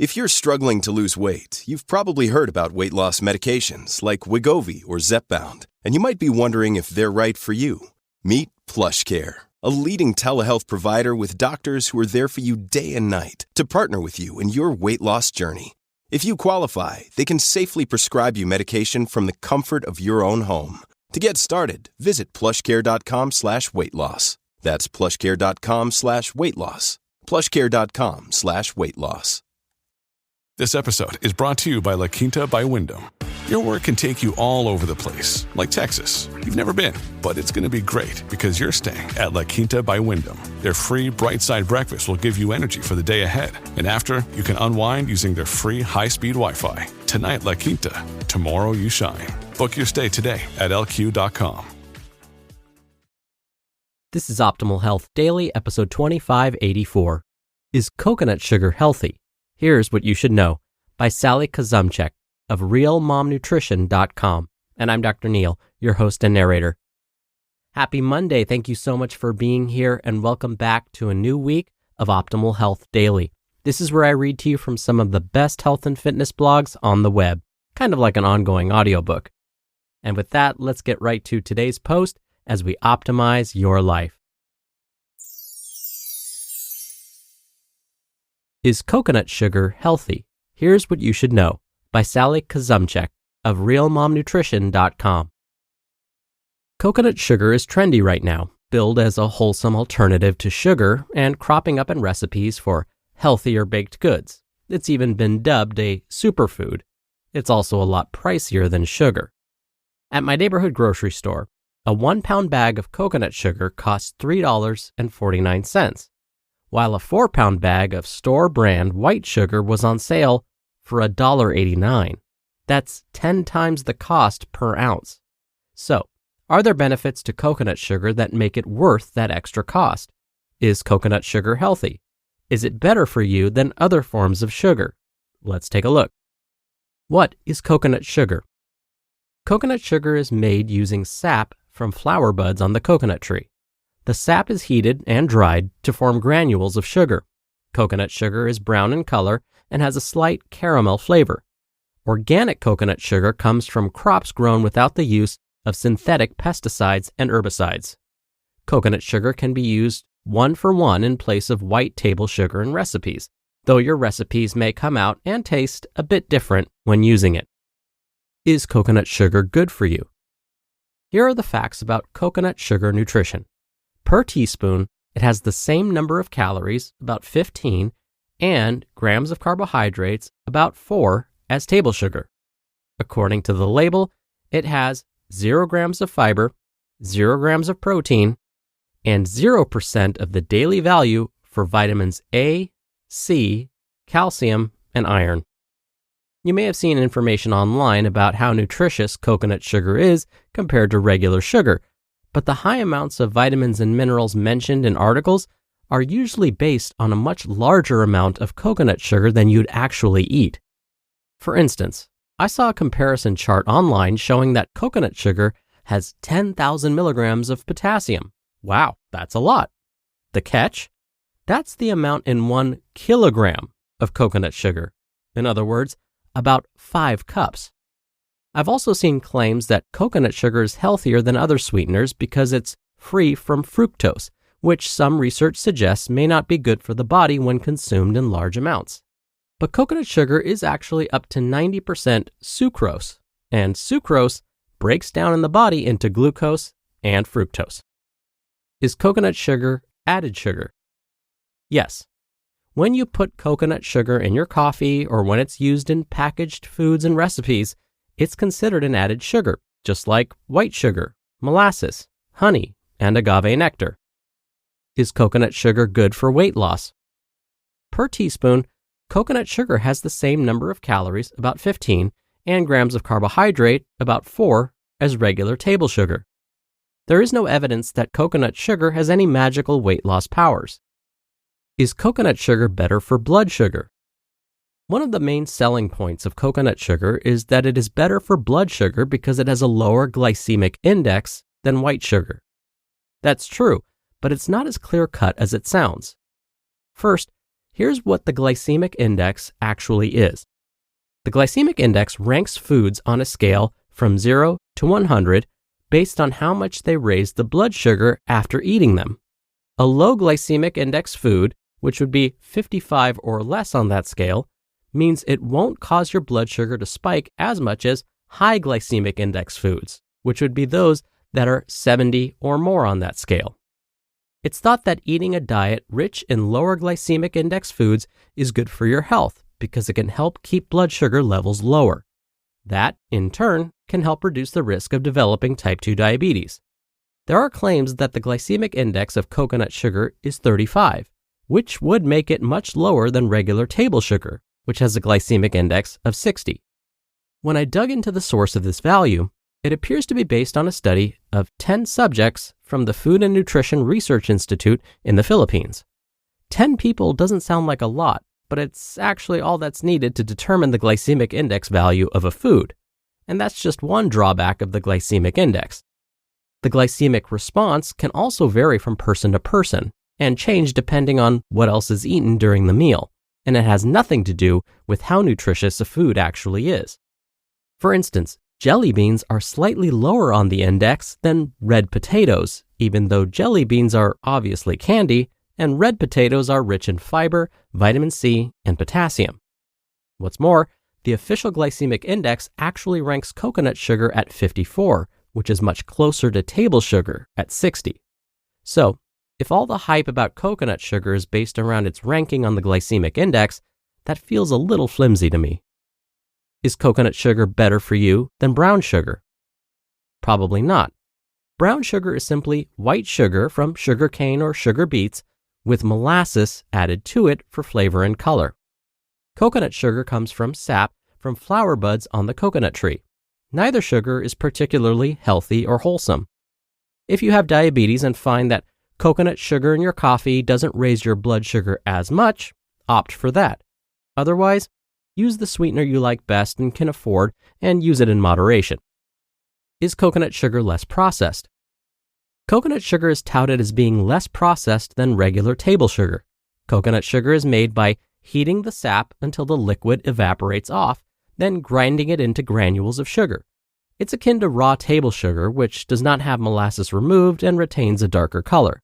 If you're struggling to lose weight, you've probably heard about weight loss medications like Wegovy or Zepbound, and you might be wondering if they're right for you. Meet PlushCare, a leading telehealth provider with doctors who are there for you day and night to partner with you in your weight loss journey. If you qualify, they can safely prescribe you medication from the comfort of your own home. To get started, visit plushcare.com/weightloss. That's plushcare.com/weightloss. plushcare.com/weightloss. This episode is brought to you by La Quinta by Wyndham. Your work can take you all over the place, like Texas. You've never been, but it's going to be great because you're staying at La Quinta by Wyndham. Their free Bright Side breakfast will give you energy for the day ahead. And after, you can unwind using their free high-speed Wi-Fi. Tonight, La Quinta. Tomorrow, you shine. Book your stay today at lq.com. This is Optimal Health Daily, episode 2584. Is coconut sugar healthy? Here's what you should know, by Sally Kuzemchak of realmomnutrition.com. And I'm Dr. Neil, your host and narrator. Happy Monday. Thank you so much for being here, and welcome back to a new week of Optimal Health Daily. This is where I read to you from some of the best health and fitness blogs on the web, kind of like an ongoing audiobook. And with that, let's get right to today's post as we optimize your life. Is coconut sugar healthy? Here's what you should know, by Sally Kuzemchak of realmomnutrition.com. Coconut sugar is trendy right now, billed as a wholesome alternative to sugar and cropping up in recipes for healthier baked goods. It's even been dubbed a superfood. It's also a lot pricier than sugar. At my neighborhood grocery store, a 1-pound bag of coconut sugar costs $3.49. while a 4-pound bag of store-brand white sugar was on sale for $1.89. That's 10 times the cost per ounce. So, are there benefits to coconut sugar that make it worth that extra cost? Is coconut sugar healthy? Is it better for you than other forms of sugar? Let's take a look. What is coconut sugar? Coconut sugar is made using sap from flower buds on the coconut tree. The sap is heated and dried to form granules of sugar. Coconut sugar is brown in color and has a slight caramel flavor. Organic coconut sugar comes from crops grown without the use of synthetic pesticides and herbicides. Coconut sugar can be used 1-for-1 in place of white table sugar in recipes, though your recipes may come out and taste a bit different when using it. Is coconut sugar good for you? Here are the facts about coconut sugar nutrition. Per teaspoon, it has the same number of calories, about 15, and grams of carbohydrates, about 4, as table sugar. According to the label, it has 0 grams of fiber, 0 grams of protein, and 0% of the daily value for vitamins A, C, calcium, and iron. You may have seen information online about how nutritious coconut sugar is compared to regular sugar, but the high amounts of vitamins and minerals mentioned in articles are usually based on a much larger amount of coconut sugar than you'd actually eat. For instance, I saw a comparison chart online showing that coconut sugar has 10,000 milligrams of potassium. Wow, that's a lot. The catch? That's the amount in 1 kilogram of coconut sugar. In other words, about 5 cups. I've also seen claims that coconut sugar is healthier than other sweeteners because it's free from fructose, which some research suggests may not be good for the body when consumed in large amounts. But coconut sugar is actually up to 90% sucrose, and sucrose breaks down in the body into glucose and fructose. Is coconut sugar added sugar? Yes. When you put coconut sugar in your coffee or when it's used in packaged foods and recipes, it's considered an added sugar, just like white sugar, molasses, honey, and agave nectar. Is coconut sugar good for weight loss? Per teaspoon, coconut sugar has the same number of calories, about 15, and grams of carbohydrate, about 4, as regular table sugar. There is no evidence that coconut sugar has any magical weight loss powers. Is coconut sugar better for blood sugar? One of the main selling points of coconut sugar is that it is better for blood sugar because it has a lower glycemic index than white sugar. That's true, but it's not as clear-cut as it sounds. First, Here's what the glycemic index actually is. The glycemic index ranks foods on a scale from 0 to 100 based on how much they raise the blood sugar after eating them. A low glycemic index food, which would be 55 or less on that scale, means it won't cause your blood sugar to spike as much as high glycemic index foods, which would be those that are 70 or more on that scale. It's thought that eating a diet rich in lower glycemic index foods is good for your health because it can help keep blood sugar levels lower. That, in turn, can help reduce the risk of developing type 2 diabetes. There are claims that the glycemic index of coconut sugar is 35, which would make it much lower than regular table sugar, which has a glycemic index of 60. When I dug into the source of this value, it appears to be based on a study of 10 subjects from the Food and Nutrition Research Institute in the Philippines. 10 people doesn't sound like a lot, but it's actually all that's needed to determine the glycemic index value of a food. And that's just one drawback of the glycemic index. The glycemic response can also vary from person to person and change depending on what else is eaten during the meal, and it has nothing to do with how nutritious a food actually is. For instance, jelly beans are slightly lower on the index than red potatoes, even though jelly beans are obviously candy, and red potatoes are rich in fiber, vitamin C, and potassium. What's more, the official glycemic index actually ranks coconut sugar at 54, which is much closer to table sugar at 60. So, if all the hype about coconut sugar is based around its ranking on the glycemic index, that feels a little flimsy to me. Is coconut sugar better for you than brown sugar? Probably not. Brown sugar is simply white sugar from sugarcane or sugar beets with molasses added to it for flavor and color. Coconut sugar comes from sap from flower buds on the coconut tree. Neither sugar is particularly healthy or wholesome. If you have diabetes and find that coconut sugar in your coffee doesn't raise your blood sugar as much, opt for that. Otherwise, use the sweetener you like best and can afford, and use it in moderation. Is coconut sugar less processed? Coconut sugar is touted as being less processed than regular table sugar. Coconut sugar is made by heating the sap until the liquid evaporates off, then grinding it into granules of sugar. It's akin to raw table sugar, which does not have molasses removed and retains a darker color.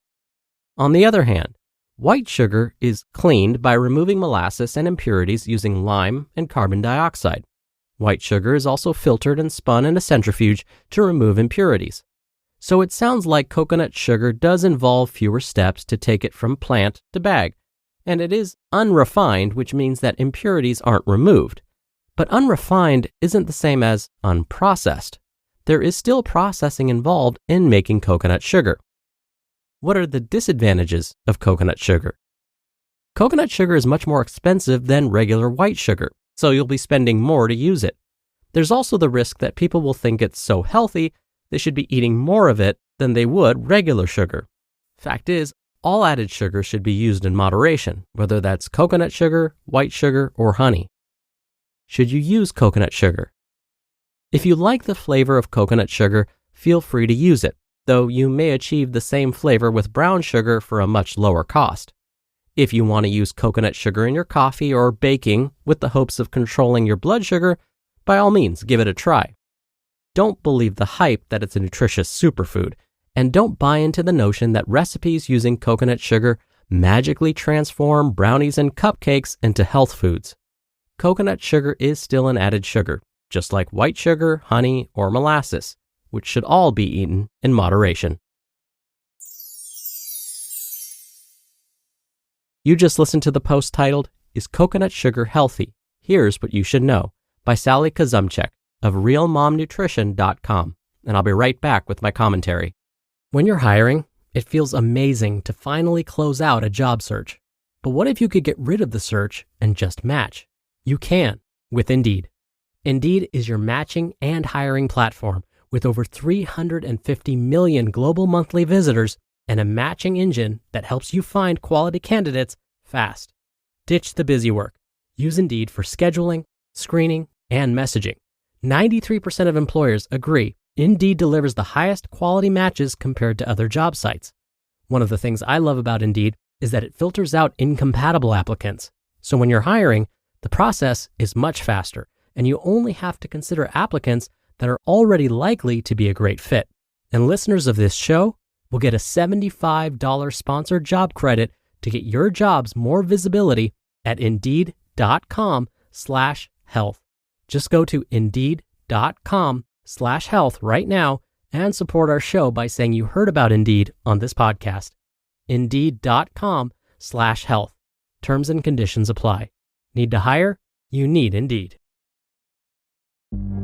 On the other hand, white sugar is cleaned by removing molasses and impurities using lime and carbon dioxide. White sugar is also filtered and spun in a centrifuge to remove impurities. So it sounds like coconut sugar does involve fewer steps to take it from plant to bag, and it is unrefined, which means that impurities aren't removed. But unrefined isn't the same as unprocessed. There is still processing involved in making coconut sugar. What are the disadvantages of coconut sugar? Coconut sugar is much more expensive than regular white sugar, so you'll be spending more to use it. There's also the risk that people will think it's so healthy, they should be eating more of it than they would regular sugar. Fact is, all added sugar should be used in moderation, whether that's coconut sugar, white sugar, or honey. Should you use coconut sugar? If you like the flavor of coconut sugar, feel free to use it, though you may achieve the same flavor with brown sugar for a much lower cost. If you want to use coconut sugar in your coffee or baking with the hopes of controlling your blood sugar, by all means, give it a try. Don't believe the hype that it's a nutritious superfood, and don't buy into the notion that recipes using coconut sugar magically transform brownies and cupcakes into health foods. Coconut sugar is still an added sugar, just like white sugar, honey, or molasses, which should all be eaten in moderation. You just listened to the post titled, "Is Coconut Sugar Healthy? Here's What You Should Know," by Sally Kuzemchak of realmomnutrition.com, and I'll be right back with my commentary. When you're hiring, it feels amazing to finally close out a job search. But what if you could get rid of the search and just match? You can with Indeed. Indeed is your matching and hiring platform with over 350 million global monthly visitors and a matching engine that helps you find quality candidates fast. Ditch the busy work. Use Indeed for scheduling, screening, and messaging. 93% of employers agree Indeed delivers the highest quality matches compared to other job sites. One of the things I love about Indeed is that it filters out incompatible applicants. So when you're hiring, the process is much faster, and you only have to consider applicants that are already likely to be a great fit. And listeners of this show will get a $75 sponsored job credit to get your jobs more visibility at Indeed.com/health. Just go to Indeed.com/health right now and support our show by saying you heard about Indeed on this podcast. Indeed.com/health. Terms and conditions apply. Need to hire? You need Indeed.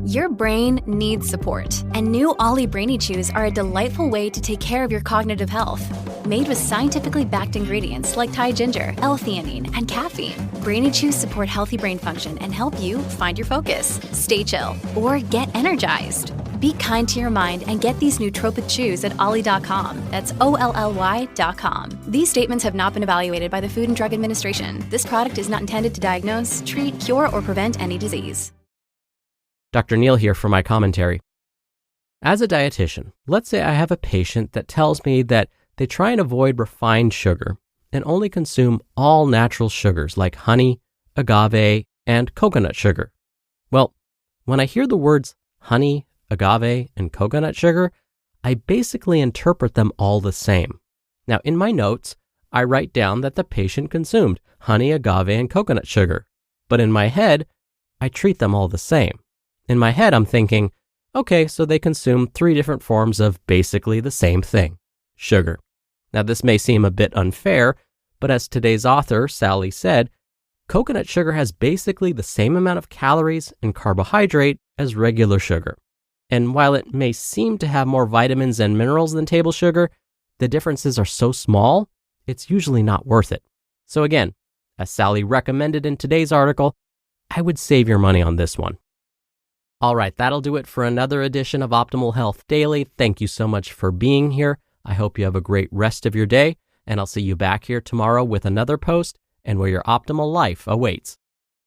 Your brain needs support, and new Ollie Brainy Chews are a delightful way to take care of your cognitive health. Made with scientifically backed ingredients like Thai ginger, L-theanine, and caffeine, Brainy Chews support healthy brain function and help you find your focus, stay chill, or get energized. Be kind to your mind and get these nootropic chews at ollie.com. That's OLLY.com. These statements have not been evaluated by the Food and Drug Administration. This product is not intended to diagnose, treat, cure, or prevent any disease. Dr. Neal here for my commentary. As a dietitian, let's say I have a patient that tells me that they try and avoid refined sugar and only consume all natural sugars like honey, agave, and coconut sugar. Well, when I hear the words honey, agave, and coconut sugar, I basically interpret them all the same. Now, in my notes, I write down that the patient consumed honey, agave, and coconut sugar. But in my head, I treat them all the same. In my head, I'm thinking, okay, so they consume 3 different forms of basically the same thing, sugar. Now, this may seem a bit unfair, but as today's author, Sally, said, coconut sugar has basically the same amount of calories and carbohydrate as regular sugar. And while it may seem to have more vitamins and minerals than table sugar, the differences are so small, it's usually not worth it. So again, as Sally recommended in today's article, I would save your money on this one. All right, that'll do it for another edition of Optimal Health Daily. Thank you so much for being here. I hope you have a great rest of your day, and I'll see you back here tomorrow with another post and where your optimal life awaits.